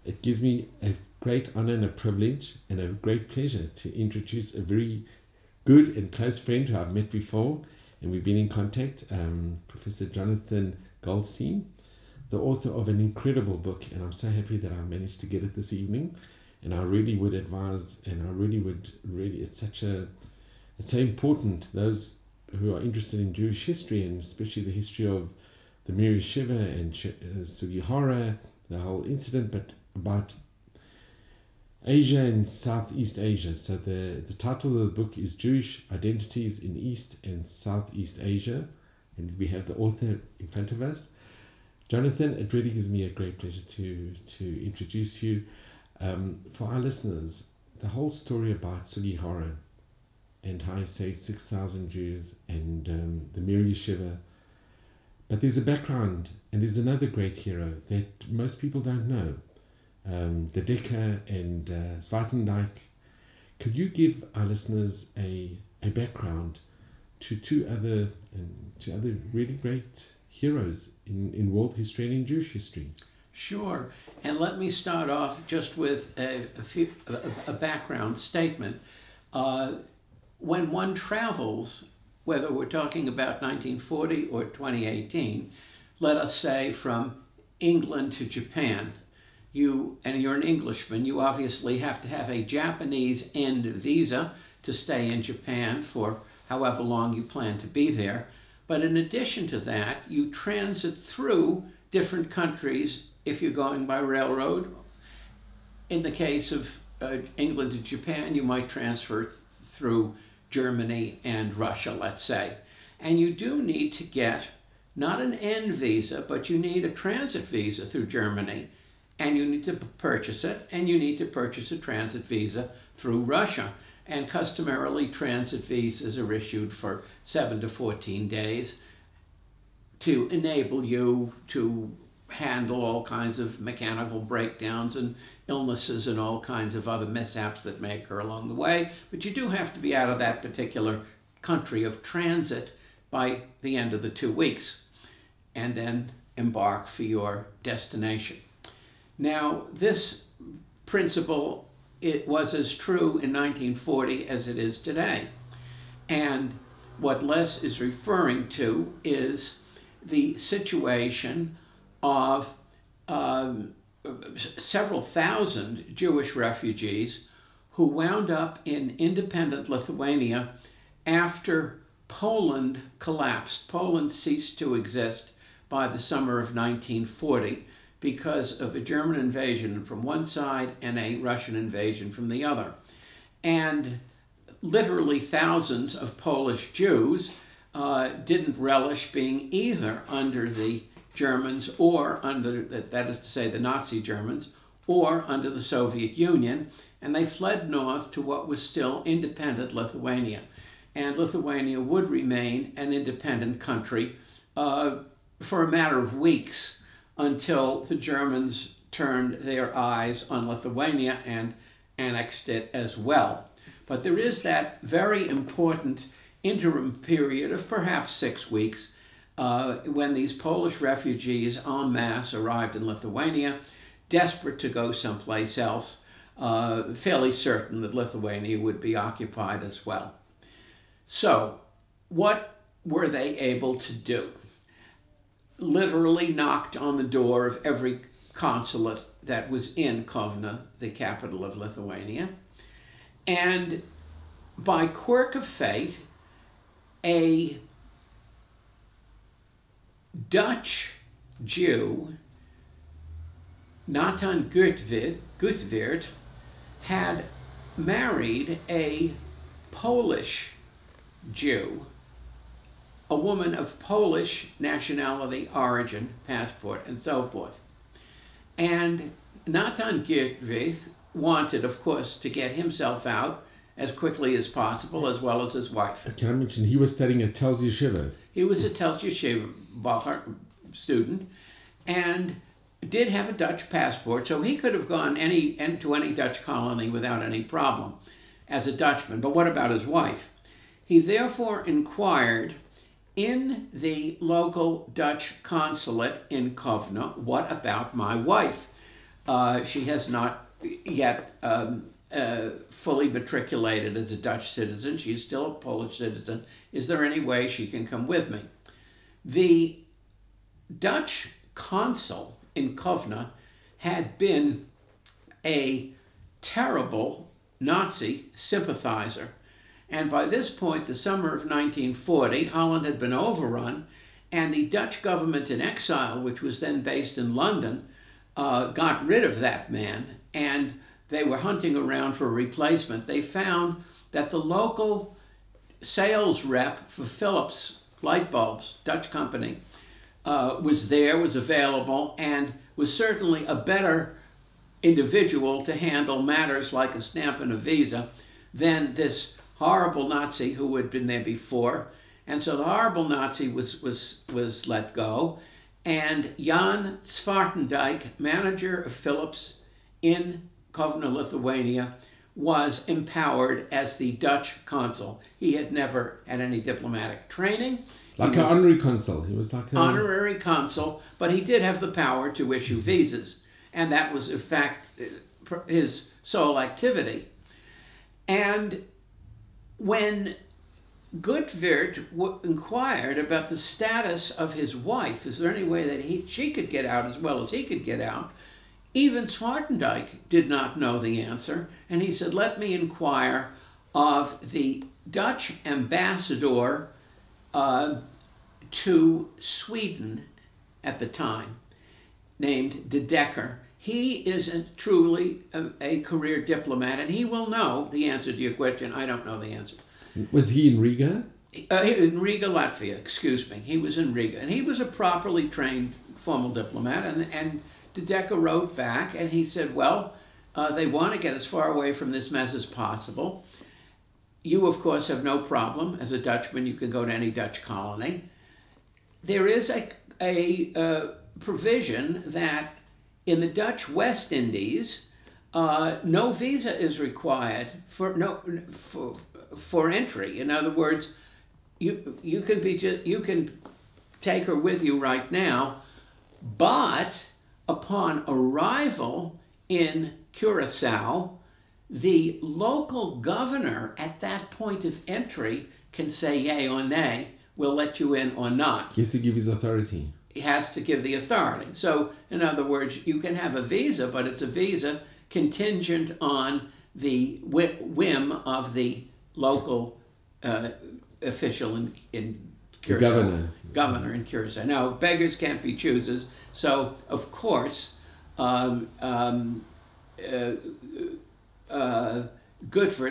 It gives me a great honor and a privilege and a great pleasure to introduce a very good and close friend who I've met before, and we've been in contact, Professor Jonathan Goldstein, the author of an incredible book, and I'm so happy that I managed to get it this evening. And I really would advise, and I really would, it's so important, those who are interested in Jewish history, and especially the history of the Miri Shiva and Sugihara, the whole incident, but about Asia and Southeast Asia. So the title of the book is Jewish Identities in East and Southeast Asia, and we have the author in front of us. Jonathan, it really gives me a great pleasure to introduce you. For our listeners, the whole story about Sugihara and how he saved 6,000 Jews and the Miri Shiva. But there's a background, and there's another great hero that most people don't know. The Decker and Zwartendyk. Could you give our listeners a background to two other really great heroes in world history and in Jewish history? Sure, and let me start off just with a background statement. When one travels, whether we're talking about 1940 or 2018, let us say from England to Japan, you're an Englishman, you obviously have to have a Japanese end visa to stay in Japan for however long you plan to be there. But in addition to that, you transit through different countries if you're going by railroad. In the case of England to Japan, you might transfer through Germany and Russia, let's say. And you do need to get not an end visa, but you need a transit visa through Germany. And you need to purchase it, and you need to purchase a transit visa through Russia. And customarily, transit visas are issued for 7 to 14 days to enable you to handle all kinds of mechanical breakdowns and illnesses and all kinds of other mishaps that may occur along the way. But you do have to be out of that particular country of transit by the end of the 2 weeks, and then embark for your destination. Now, this principle, it was as true in 1940 as it is today. And what Les is referring to is the situation of several thousand Jewish refugees who wound up in independent Lithuania after Poland collapsed. Poland ceased to exist by the summer of 1940 because of a German invasion from one side and a Russian invasion from the other. And literally thousands of Polish Jews didn't relish being either under the Germans or under, that is to say, the Nazi Germans, or under the Soviet Union, and they fled north to what was still independent Lithuania. And Lithuania would remain an independent country for a matter of weeks until the Germans turned their eyes on Lithuania and annexed it as well. But there is that very important interim period of perhaps 6 weeks when these Polish refugees en masse arrived in Lithuania, desperate to go someplace else, fairly certain that Lithuania would be occupied as well. So, what were they able to do? Literally knocked on the door of every consulate that was in Kovna, the capital of Lithuania. And by quirk of fate, a Dutch Jew, Nathan Gutweert, had married a Polish Jew, a woman of Polish nationality, origin, passport, and so forth. And Nathan Gutweert wanted, of course, to get himself out as quickly as possible, as well as his wife. Can I mention, he was studying at Tel Yeshiva. He was a Tel Yeshiva student, and did have a Dutch passport, so he could have gone to any Dutch colony without any problem as a Dutchman. But what about his wife? He therefore inquired in the local Dutch consulate in Kovna, what about my wife? She has not yet fully matriculated as a Dutch citizen. She's still a Polish citizen. Is there any way she can come with me? The Dutch consul in Kovna had been a terrible Nazi sympathizer. And by this point, the summer of 1940, Holland had been overrun, and the Dutch government in exile, which was then based in London, got rid of that man, and they were hunting around for a replacement. They found that the local sales rep for Philips light bulbs, Dutch company, was available, and was certainly a better individual to handle matters like a stamp and a visa than this horrible Nazi who had been there before. And so the horrible Nazi was let go, and Jan Zwartendyk, manager of Philips in Kovna, Lithuania, was empowered as the Dutch consul. He had never had any diplomatic training. Like an honorary consul. He was like an honorary consul, but he did have the power to issue visas. And that was, in fact, his sole activity. And when Gutwirt inquired about the status of his wife, is there any way that she could get out as well as he could get out, even Zwartendyk did not know the answer. And he said, let me inquire of the Dutch ambassador to Sweden at the time, named De Decker. He is truly a career diplomat, and he will know the answer to your question. I don't know the answer. Was he in Riga? In Riga, Latvia, excuse me. He was in Riga, and he was a properly trained formal diplomat, and De Decker wrote back, and he said, well, they want to get as far away from this mess as possible. You, of course, have no problem. As a Dutchman, you can go to any Dutch colony. There is a provision that in the Dutch West Indies, no visa is required for entry. In other words, you can take her with you right now, but upon arrival in Curacao, the local governor at that point of entry can say yay or nay, we'll let you in or not. He has to give his authority. He has to give the authority. So, in other words, you can have a visa, but it's a visa contingent on the whim of the local official in Curacao. Governor in Curacao. Now, beggars can't be choosers, so, of course, Gutwirt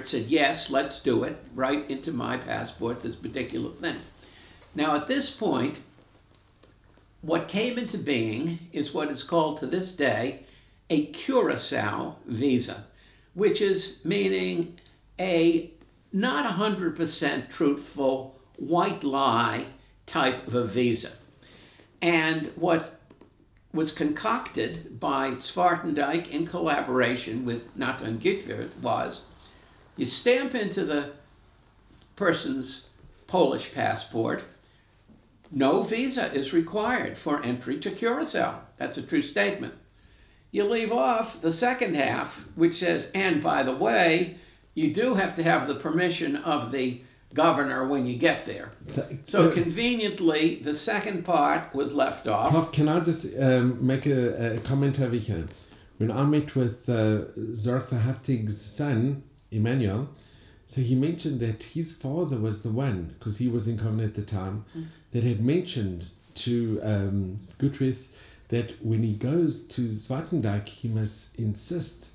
said, yes, let's do it, write into my passport this particular thing. Now, at this point, what came into being is what is called to this day a Curacao visa, which is meaning a not 100% truthful white lie type of a visa. And what was concocted by Zwartendyk in collaboration with Nathan Gutwirt was you stamp into the person's Polish passport, no visa is required for entry to Curacao. That's a true statement. You leave off the second half, which says, and by the way, you do have to have the permission of the governor when you get there. So conveniently, the second part was left off. Prof, can I just make a comment over here? When I met with Zwartendyk's son, Emmanuel, so he mentioned that his father was the one, because he was in Kovna at the time, that had mentioned to Gutwirt that when he goes to Zwartendyk, he must insist,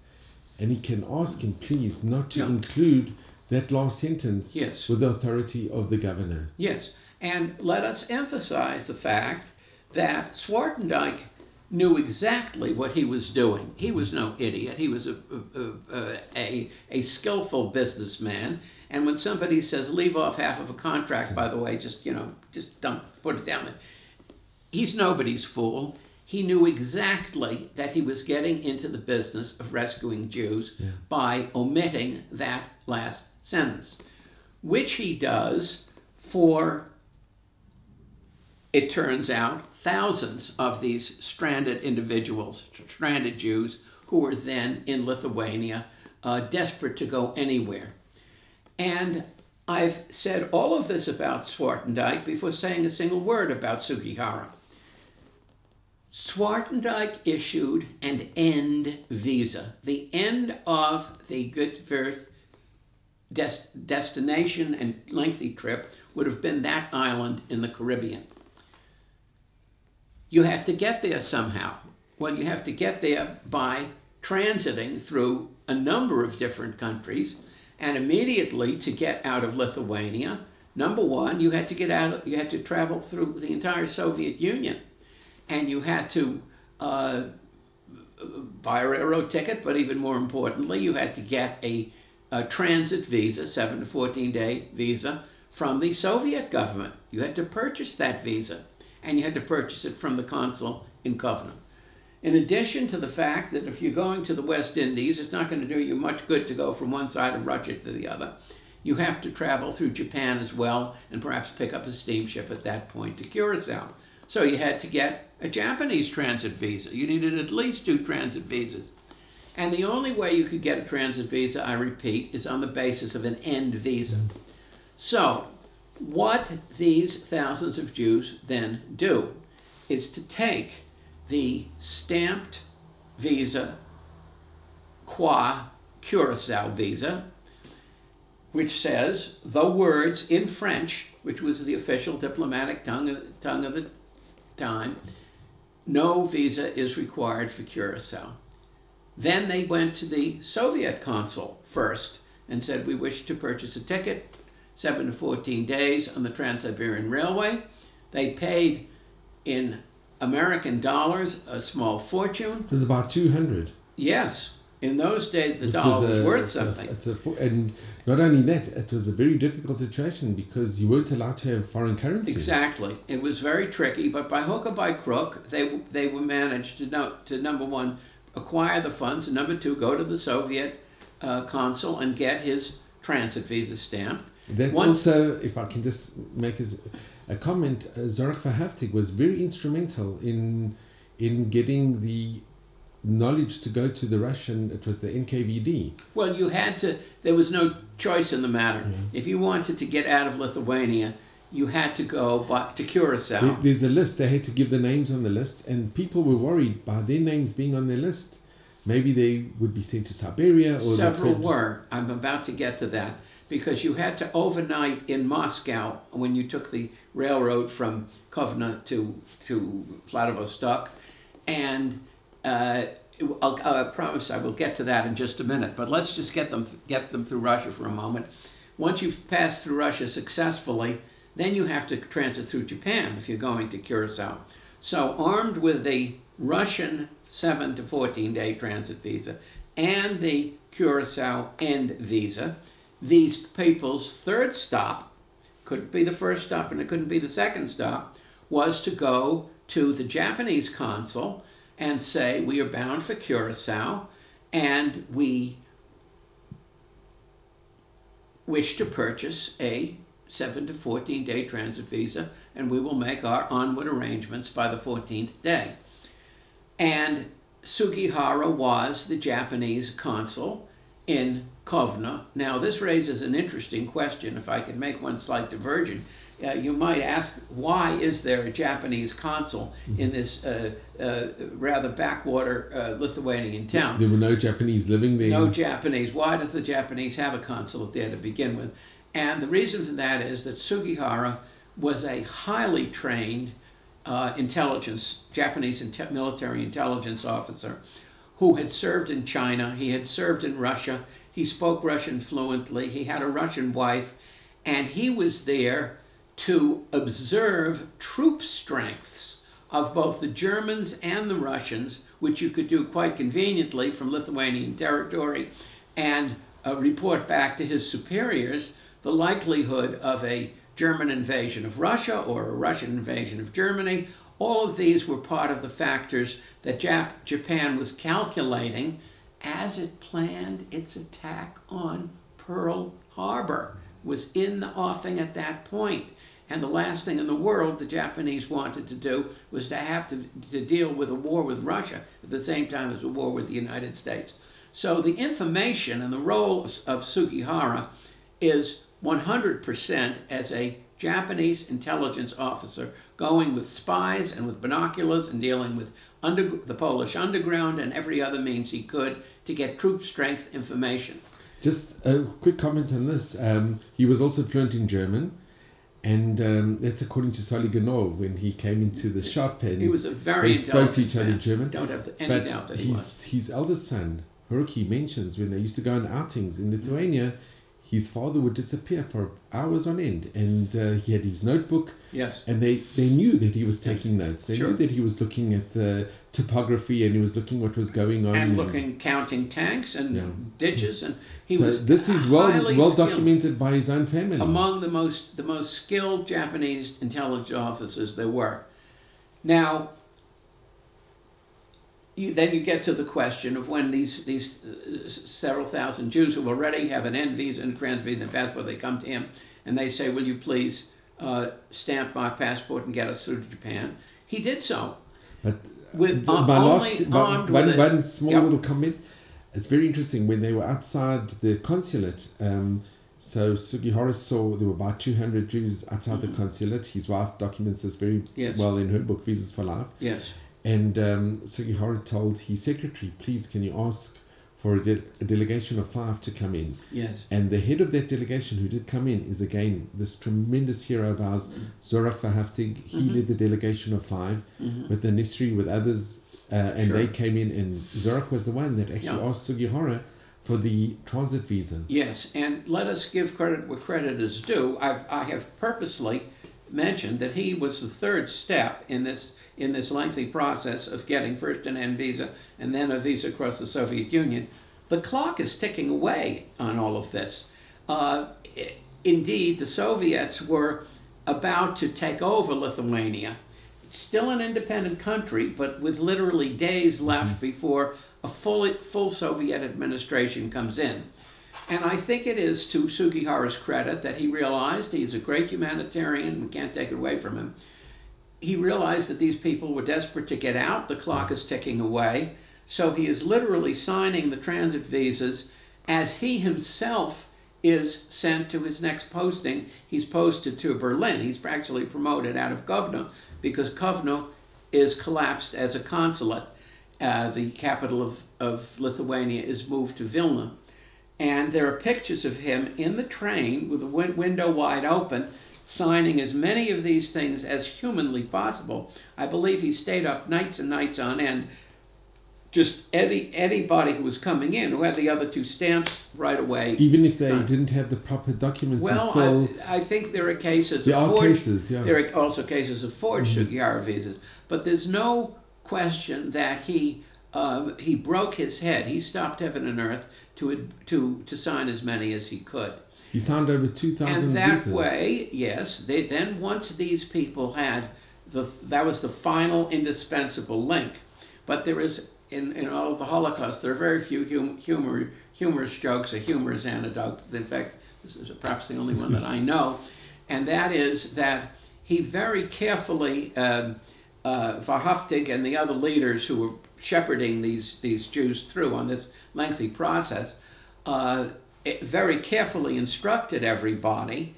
and he can ask him, please, not to include that last sentence with the authority of the governor. Yes, and let us emphasize the fact that Zwartendyk knew exactly what he was doing. He was no idiot. He was a skillful businessman. And when somebody says, leave off half of a contract, by the way, just don't put it down there. He's nobody's fool. He knew exactly that he was getting into the business of rescuing Jews by omitting that last sentence, which he does for, it turns out, thousands of these stranded individuals, stranded Jews, who were then in Lithuania, desperate to go anywhere. And I've said all of this about Zwartendyk before saying a single word about Sugihara. Zwartendyk issued an end visa. The end of the Gutwirth destination and lengthy trip would have been that island in the Caribbean. You have to get there somehow. Well, you have to get there by transiting through a number of different countries, and immediately to get out of Lithuania, number one, you had to travel through the entire Soviet Union, and you had to buy a railroad ticket, but even more importantly, you had to get a transit visa, 7 to 14 day visa, from the Soviet government. You had to purchase that visa, and you had to purchase it from the consul in Kovno. In addition to the fact that if you're going to the West Indies, it's not going to do you much good to go from one side of Russia to the other. You have to travel through Japan as well, and perhaps pick up a steamship at that point to Curacao. So you had to get a Japanese transit visa. You needed at least 2 transit visas. And the only way you could get a transit visa, I repeat, is on the basis of an end visa. So what these thousands of Jews then do is to take the stamped visa, qua Curacao visa, which says the words in French, which was the official diplomatic tongue of the time, no visa is required for Curacao. Then they went to the Soviet consul first and said, we wish to purchase a ticket, 7 to 14 days on the Trans-Siberian Railway. They paid in American dollars a small fortune. It was about 200. Yes. In those days, the dollar was worth something. And not only that, it was a very difficult situation because you weren't allowed to have foreign currency. Exactly. It was very tricky, but by hook or by crook, they were managed to number one, acquire the funds, and number two, go to the Soviet consul and get his transit visa stamped. That also, if I can just make a comment, Zorach Verhaftig was very instrumental in getting the knowledge to go to the Russian, it was the NKVD. Well, you had to, there was no choice in the matter. Yeah. If you wanted to get out of Lithuania, you had to go to Curacao. There's a list, they had to give the names on the list, and people were worried by their names being on their list. Maybe they would be sent to Siberia. Or several were. I'm about to get to that. Because you had to overnight in Moscow when you took the railroad from Kovno to Vladivostok, and I promise I will get to that in just a minute. But let's just get them through Russia for a moment. Once you've passed through Russia successfully, then you have to transit through Japan if you're going to Curacao. So armed with the Russian 7 to 14 day transit visa and the Curacao end visa, these people's third stop, couldn't be the first stop and it couldn't be the second stop, was to go to the Japanese consul and say, we are bound for Curacao and we wish to purchase a 7 to 14 day transit visa, and we will make our onward arrangements by the 14th day. And Sugihara was the Japanese consul in Kovno. Now, this raises an interesting question, if I could make one slight diversion. You might ask, why is there a Japanese consul in this rather backwater Lithuanian town? There were no Japanese living there. No Japanese. Why does the Japanese have a consulate there to begin with? And the reason for that is that Sugihara was a highly trained Japanese military intelligence officer who had served in China, he had served in Russia, he spoke Russian fluently, he had a Russian wife, and he was there to observe troop strengths of both the Germans and the Russians, which you could do quite conveniently from Lithuanian territory, and report back to his superiors the likelihood of a German invasion of Russia or a Russian invasion of Germany. All of these were part of the factors that Japan was calculating as it planned its attack on Pearl Harbor, was in the offing at that point. And the last thing in the world the Japanese wanted to do was to have to deal with a war with Russia at the same time as a war with the United States. So the information and the role of Sugihara is 100% as a Japanese intelligence officer, going with spies and with binoculars and dealing with the Polish underground and every other means he could to get troop strength information. Just a quick comment on this. He was also fluent in German, and that's according to Soliganov when he came into the shop, and he was a very they spoke to each other in German. Don't have any doubt that he was. His eldest son, Haruki, mentions when they used to go on outings in Lithuania, his father would disappear for hours on end, and he had his notebook. Yes. And they knew that he was taking notes. They Sure. knew that he was looking at the topography, and he was looking what was going on. And counting tanks and ditches, and he was this is highly well skilled. documented by his own family. Among the most skilled Japanese intelligence officers there were. Now, then you get to the question of when these several thousand Jews who already have an N visa and a trans visa and passport, they come to him and they say, "Will you please stamp my passport and get us through to Japan?" He did so. But With one small little comment. It's very interesting when they were outside the consulate. So Sugihara saw there were about 200 Jews outside the consulate. His wife documents this very well in her book, Visas for Life. Yes. And Sugihara told his secretary, "Please, can you ask for a delegation of 5 to come in?" Yes. And the head of that delegation who did come in is again this tremendous hero of ours, Zorak Verhaftig. He led the delegation of 5 with the Nisri, with others, and they came in, and Zorak was the one that actually asked Sugihara for the transit visa. Yes, and let us give credit where credit is due. I have purposely mentioned that he was the third step in this lengthy process of getting first an N visa and then a visa across the Soviet Union. The clock is ticking away on all of this. Indeed, the Soviets were about to take over Lithuania. It's still an independent country, but with literally days left before a full Soviet administration comes in. And I think it is to Sugihara's credit that he realized he's a great humanitarian, we can't take it away from him. He realized that these people were desperate to get out, the clock is ticking away, so he is literally signing the transit visas as he himself is sent to his next posting. He's posted to Berlin. He's actually promoted out of Kovno because Kovno is collapsed as a consulate. The capital of Lithuania is moved to Vilna. And there are pictures of him in the train with the window wide open, signing as many of these things as humanly possible. I believe he stayed up nights and nights on end. Just anybody who was coming in who had the other 2 stamps right away. Even if they didn't have the proper documents. Well, I think there are cases of forged. There are also cases of forged Sugihara visas. But there's no question that he broke his head. He stopped heaven and earth to sign as many as he could. He signed over 2,000 And that visas. way, yes, then once these people had, that was the final indispensable link. But there is, in all of the Holocaust, there are very few humorous jokes or humorous anecdotes. In fact, this is perhaps the only one that I know. And that is that he very carefully, Verhaftig and the other leaders who were shepherding these Jews through on this lengthy process, very carefully instructed everybody,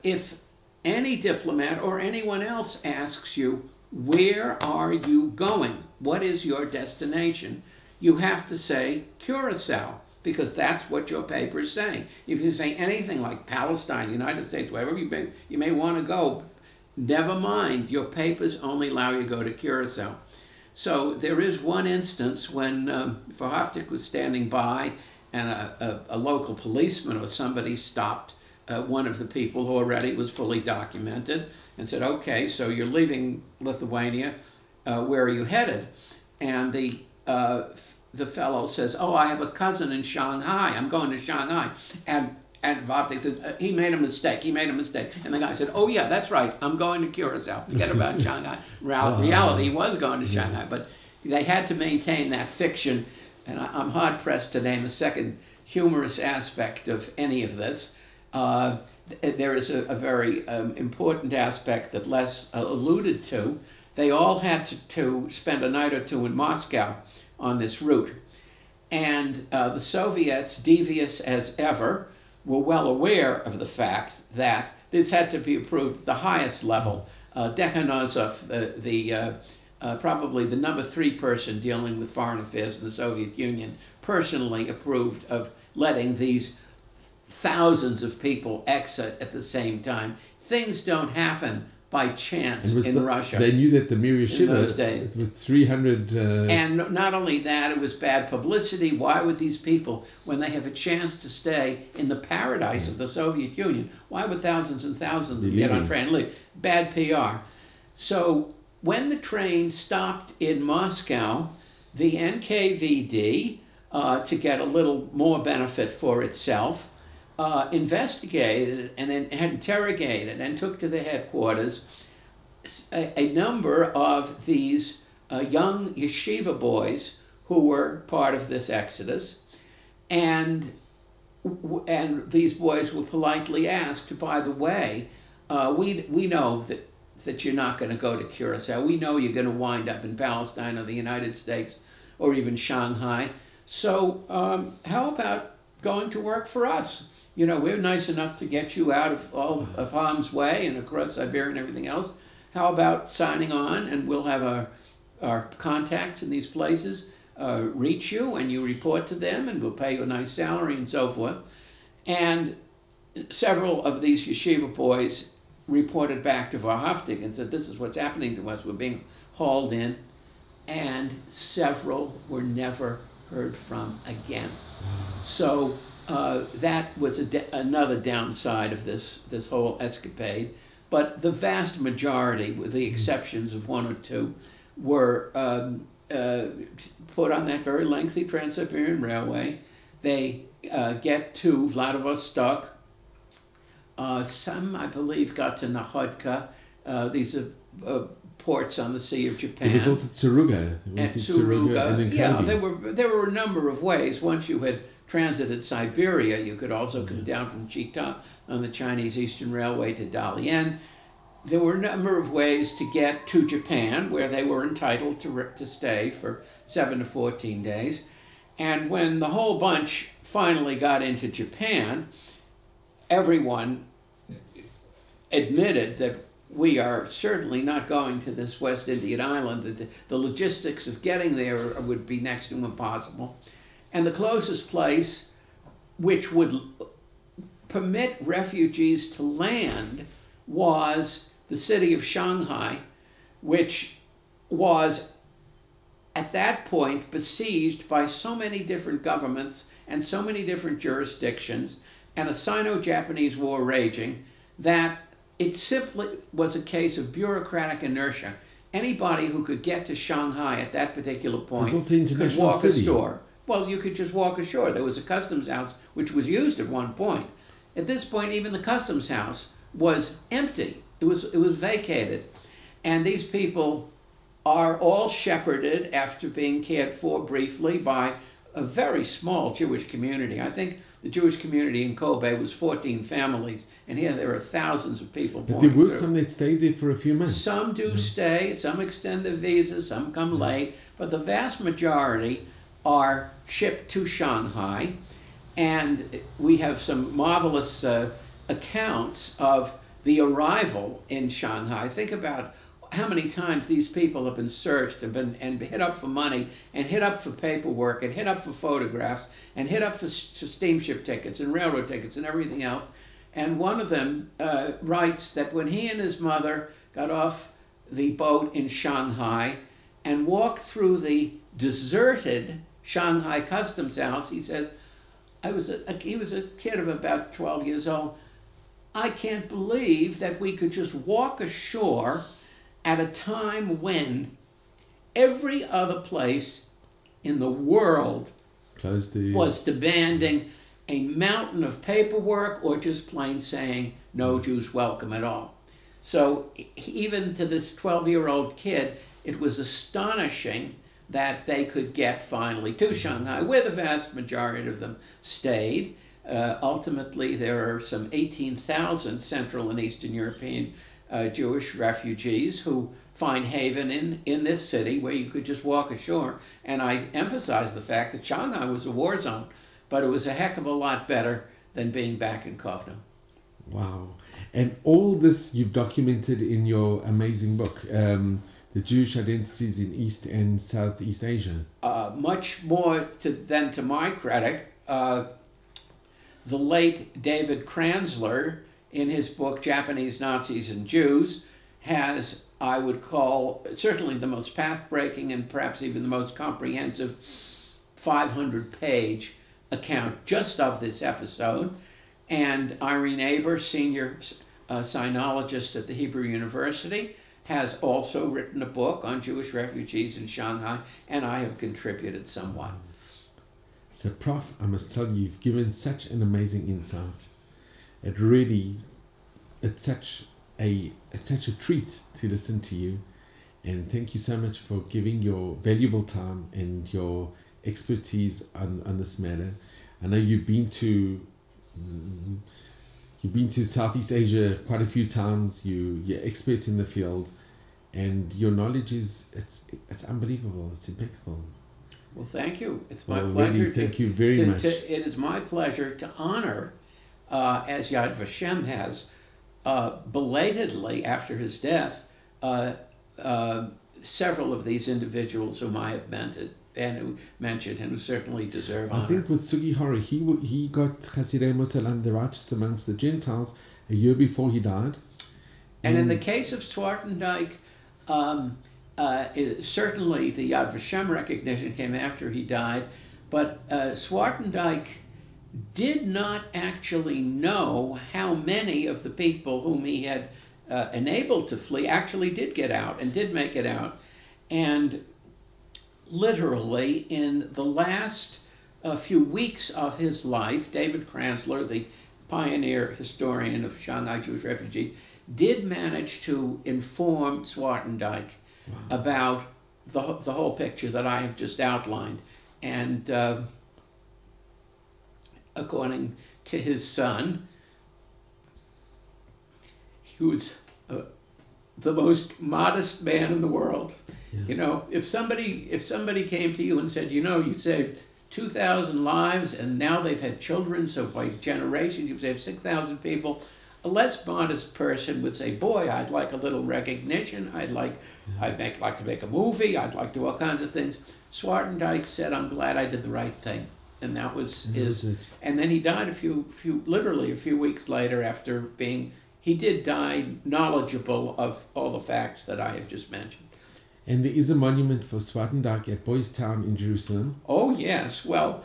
if any diplomat or anyone else asks you, where are you going? What is your destination? You have to say Curacao, because that's what your paper is saying. If you say anything like Palestine, United States, wherever you may want to go, never mind, your papers only allow you to go to Curacao. So there is one instance when Verhaftig was standing by and a local policeman or somebody stopped one of the people who already was fully documented and said, "Okay, so you're leaving Lithuania, where are you headed?" And the fellow says, "Oh, I have a cousin in Shanghai, I'm going to Shanghai." And Verhaftig said, he made a mistake. And the guy said, "Oh yeah, that's right, I'm going to Curacao. Forget about Shanghai." Reality, he was going to Shanghai, but they had to maintain that fiction. And I'm hard-pressed to name a second humorous aspect of any of this. there is a very important aspect that Les alluded to. They all had to spend a night or two in Moscow on this route. And the Soviets, devious as ever, were well aware of the fact that this had to be approved at the highest level. Dekhanozov, probably the number 3 person dealing with foreign affairs in the Soviet Union, personally approved of letting these thousands of people exit at the same time. Things don't happen by chance in Russia. They knew that the Mir Yeshiva with 300... And not only that, it was bad publicity. Why would these people, when they have a chance to stay in the paradise of the Soviet Union, why would thousands and thousands get on train and leave? Bad PR. So when the train stopped in Moscow, the NKVD, to get a little more benefit for itself, investigated and interrogated and took to the headquarters a number of these young yeshiva boys who were part of this exodus, and these boys were politely asked, by the way, we know that you're not going to go to Curacao. We know you're going to wind up in Palestine or the United States or even Shanghai. So how about going to work for us? You know, we're nice enough to get you out of all of harm's way and across Siberia and everything else. How about signing on, and we'll have our contacts in these places reach you, and you report to them, and we'll pay you a nice salary and so forth. And several of these yeshiva boys reported back to Zwartendyk and said, this is what's happening to us. We're being hauled in. And several were never heard from again. So that was another downside of this whole escapade. But the vast majority, with the exceptions of 1 or 2, were put on that very lengthy Trans-Siberian Railway. They get to Vladivostok. Some, I believe, got to Nakhodka. These are ports on the Sea of Japan. There was also Tsuruga. Tsuruga. And Yeah, there were a number of ways. Once you had transited Siberia, you could also come down from Chita on the Chinese Eastern Railway to Dalian. There were a number of ways to get to Japan, where they were entitled to stay for 7 to 14 days. And when the whole bunch finally got into Japan, everyone admitted that we are certainly not going to this West Indian island, that the logistics of getting there would be next to impossible. And the closest place which would permit refugees to land was the city of Shanghai, which was at that point besieged by so many different governments and so many different jurisdictions, and a Sino-Japanese war raging, that it simply was a case of bureaucratic inertia. Anybody who could get to Shanghai at that particular point could walk ashore. Well, you could just walk ashore. There was a customs house which was used at one point. At this point, even the customs house was empty. It was vacated. And these people are all shepherded after being cared for briefly by a very small Jewish community. I think the Jewish community in Kobe was 14 families, and here there are thousands of people. But there were some that stayed there for a few months. Some do stay, some extend their visas, some come late, but the vast majority are shipped to Shanghai, and we have some marvelous accounts of the arrival in Shanghai. Think about how many times these people have been searched and hit up for money, and hit up for paperwork, and hit up for photographs, and hit up for steamship tickets and railroad tickets and everything else. And one of them writes that when he and his mother got off the boat in Shanghai and walked through the deserted Shanghai customs house, he says, he was a kid of about 12 years old. I can't believe that we could just walk ashore at a time when every other place in the world was demanding a mountain of paperwork or just plain saying no Jews welcome at all. So even to this 12-year-old kid, it was astonishing that they could get finally to Shanghai, where the vast majority of them stayed. Ultimately, there are some 18,000 Central and Eastern European Jewish refugees who find haven in this city where you could just walk ashore. And I emphasize the fact that Shanghai was a war zone, but it was a heck of a lot better than being back in Kovno. Wow. And all this you've documented in your amazing book, The Jewish Identities in East and Southeast Asia. Much more than to my credit, the late David Kranzler, in his book Japanese Nazis and Jews, has, I would call, certainly the most path-breaking and perhaps even the most comprehensive 500-page account just of this episode. And Irene Aber, senior sinologist at the Hebrew University, has also written a book on Jewish refugees in Shanghai, and I have contributed somewhat. So, Prof, I must tell you, you've given such an amazing insight. It really, it's such a treat to listen to you, and thank you so much for giving your valuable time and your expertise on this matter. I know you've been to Southeast Asia quite a few times. You're expert in the field, and your knowledge is it's unbelievable. It's impeccable. Well, thank you. It's my Well, pleasure. really, thank you very much. It is my pleasure to honor, as Yad Vashem has, belatedly after his death, several of these individuals whom I have mentioned and who certainly deserve honor. I think with Sugihara, he got Chasidei Motalan, the righteous amongst the Gentiles, a year before he died. And in the case of Zwartendyk, certainly the Yad Vashem recognition came after he died, but Zwartendyk did not actually know how many of the people whom he had enabled to flee actually did get out and did make it out. And literally in the last few weeks of his life, David Kranzler, the pioneer historian of Shanghai Jewish refugees, did manage to inform Zwartendyk about the whole picture that I have just outlined. And according to his son, he was the most modest man in the world. Yeah. You know, if somebody came to you and said, you know, you saved 2,000 lives and now they've had children, so by generation you've saved 6,000 people, a less modest person would say, boy, I'd like a little recognition, I'd like to make a movie, I'd like to do all kinds of things. Zwartendyk said, I'm glad I did the right thing. And that was his, and then he died literally a few weeks later after he did die knowledgeable of all the facts that I have just mentioned. And there is a monument for Zwartendyk at Boys Town in Jerusalem. Oh, yes. Well,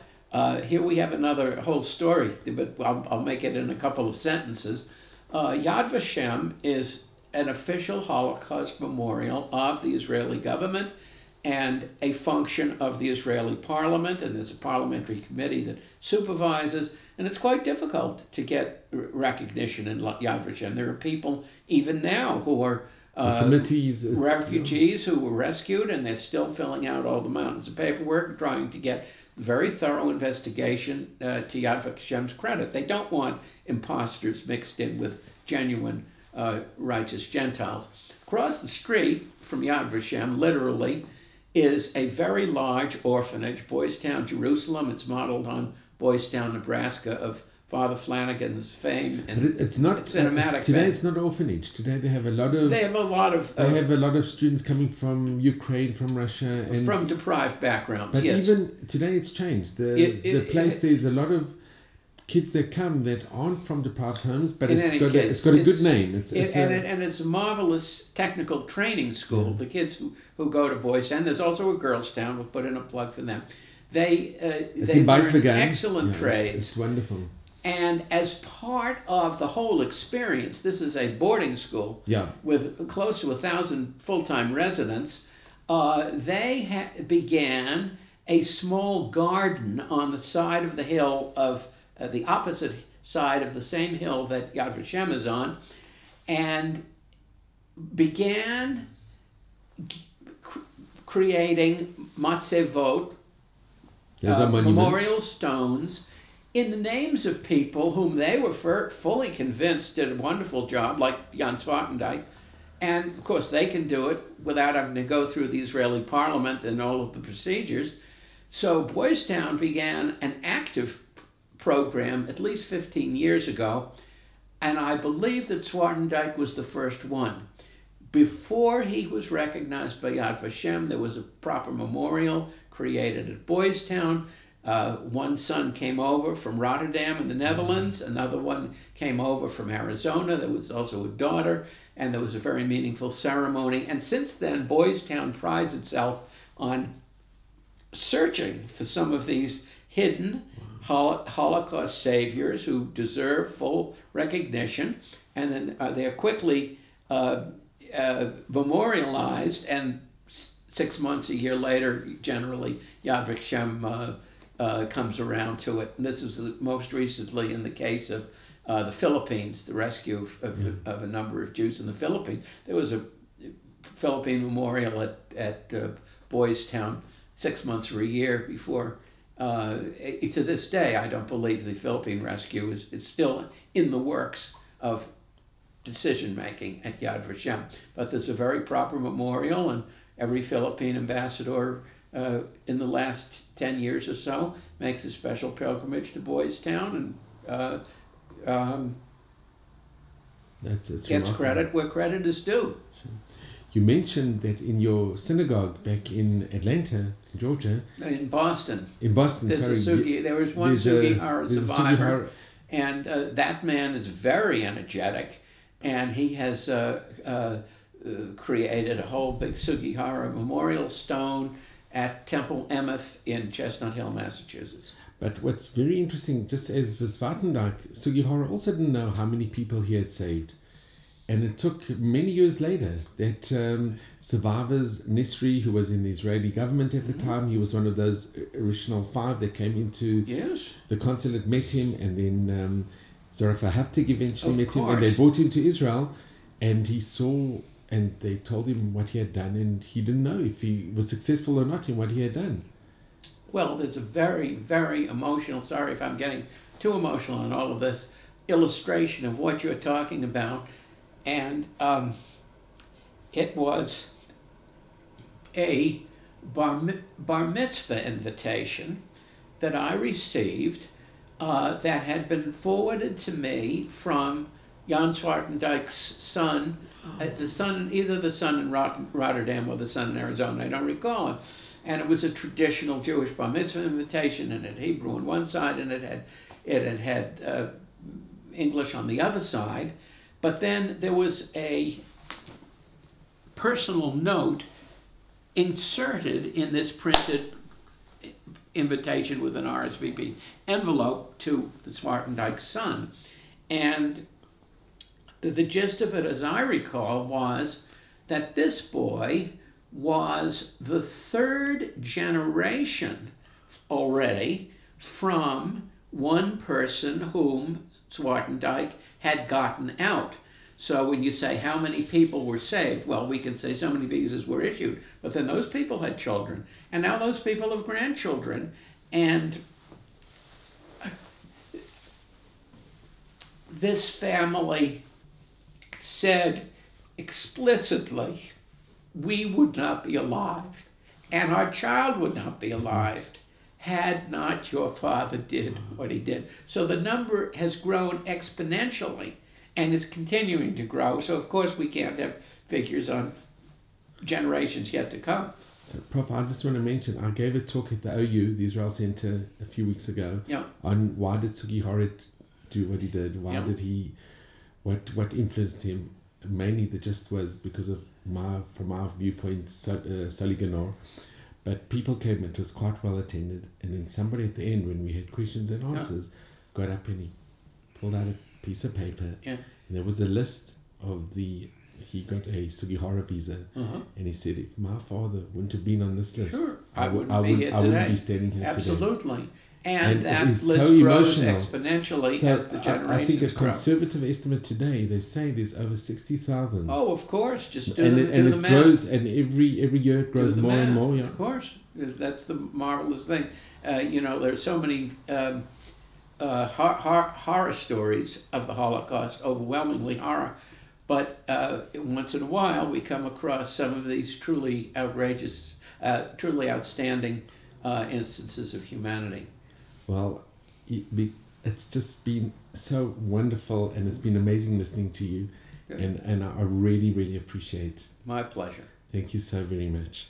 here we have another whole story, but I'll make it in a couple of sentences. Yad Vashem is an official Holocaust memorial of the Israeli government and a function of the Israeli parliament, and there's a parliamentary committee that supervises, and it's quite difficult to get recognition in Yad Vashem. There are people even now who are refugees who were rescued, and they're still filling out all the mountains of paperwork, trying to get very thorough investigation to Yad Vashem's credit. They don't want imposters mixed in with genuine righteous Gentiles. Across the street from Yad Vashem, literally, is a very large orphanage, Boys Town, Jerusalem. It's modeled on Boys Town, Nebraska, of Father Flanagan's fame and it's not cinematic. Today it's not an orphanage. Today they have a lot of students coming from Ukraine, from Russia, and from deprived backgrounds. But yes. even today it's changed. There's a lot of kids that come that aren't from deprived homes, but it's got a good name. It's a marvelous technical training school. Yeah. The kids who go to Boys, and there's also a Girls Town. We'll put in a plug for them. They learn excellent trades. It's wonderful. And as part of the whole experience, this is a boarding school with close to 1,000 full-time residents. They began a small garden on the side of the hill of the opposite side of the same hill that Yad Vashem is on, and began creating matzevot, memorial stones, in the names of people whom they were fully convinced did a wonderful job, like Jan Zwartendyk. And of course, they can do it without having to go through the Israeli parliament and all of the procedures. So Boys Town began an active program at least 15 years ago, and I believe that Zwartendyk was the first one. Before he was recognized by Yad Vashem, there was a proper memorial created at Boys Town. One son came over from Rotterdam in the Netherlands, another one came over from Arizona. There was also a daughter, and there was a very meaningful ceremony. And since then, Boys Town prides itself on searching for some of these hidden Holocaust saviors who deserve full recognition, and then they're quickly memorialized, and 6 months, a year later, generally, Yad Vashem comes around to it. And this is most recently in the case of the Philippines, the rescue of a number of Jews in the Philippines. There was a Philippine memorial at Boys Town 6 months or a year before. To this day, I don't believe the Philippine rescue is still in the works of decision-making at Yad Vashem. But there's a very proper memorial, and every Philippine ambassador in the last 10 years or so makes a special pilgrimage to Boys Town, and gets credit where credit is due. You mentioned that in your synagogue back in Atlanta, Georgia. In Boston. In Boston, there was one Sugihara survivor, and that man is very energetic, and he has created a whole big Sugihara memorial stone at Temple Emeth in Chestnut Hill, Massachusetts. But what's very interesting, just as with Zwartendyk, Sugihara also didn't know how many people he had saved. And it took many years later that survivors, Nisri, who was in the Israeli government at the time, he was one of those original 5 that came into the consulate, met him, and then Zorach Haftig eventually met him, and they brought him to Israel, and he saw, and they told him what he had done, and he didn't know if he was successful or not in what he had done. Well, there's a very, very emotional, sorry if I'm getting too emotional on all of this, illustration of what you're talking about. And it was a bar mitzvah invitation that I received that had been forwarded to me from Jan Zwartendyk's son, either the son in Rotterdam or the son in Arizona, I don't recall it. And it was a traditional Jewish bar mitzvah invitation, and it had Hebrew on one side, and it had English on the other side. But then there was a personal note inserted in this printed invitation with an RSVP envelope to the Zwartendyk son. And the gist of it, as I recall, was that this boy was the 3rd generation already from one person whom Zwartendyk had gotten out. So when you say how many people were saved, well, we can say so many visas were issued, but then those people had children, and now those people have grandchildren, and this family said explicitly, we would not be alive, and our child would not be alive, had not your father did what he did. So the number has grown exponentially, and is continuing to grow. So of course we can't have figures on generations yet to come. So, Prof, I just want to mention, I gave a talk at the OU, the Israel Center, a few weeks ago, on why did Sugihara do what he did? Why did he, what influenced him? Mainly the gist was because of from my viewpoint, Soliganor. But people came, it was quite well attended, and then somebody at the end, when we had questions and answers, got up and he pulled out a piece of paper, and there was a list of he got a Sugihara visa, and he said, if my father wouldn't have been on this list, I wouldn't be standing here today. Absolutely. And that list so grows exponentially as the generations I think a grow. Conservative estimate today, they say there's over 60,000. Oh, of course. Just do the math. Grows, and every year it grows more and more. Yeah. Of course. That's the marvelous thing. There's so many horror stories of the Holocaust, overwhelmingly horror, but once in a while we come across some of these truly outrageous, truly outstanding instances of humanity. Well, it's just been so wonderful, and it's been amazing listening to you, and I really, really appreciate. My pleasure. Thank you so very much.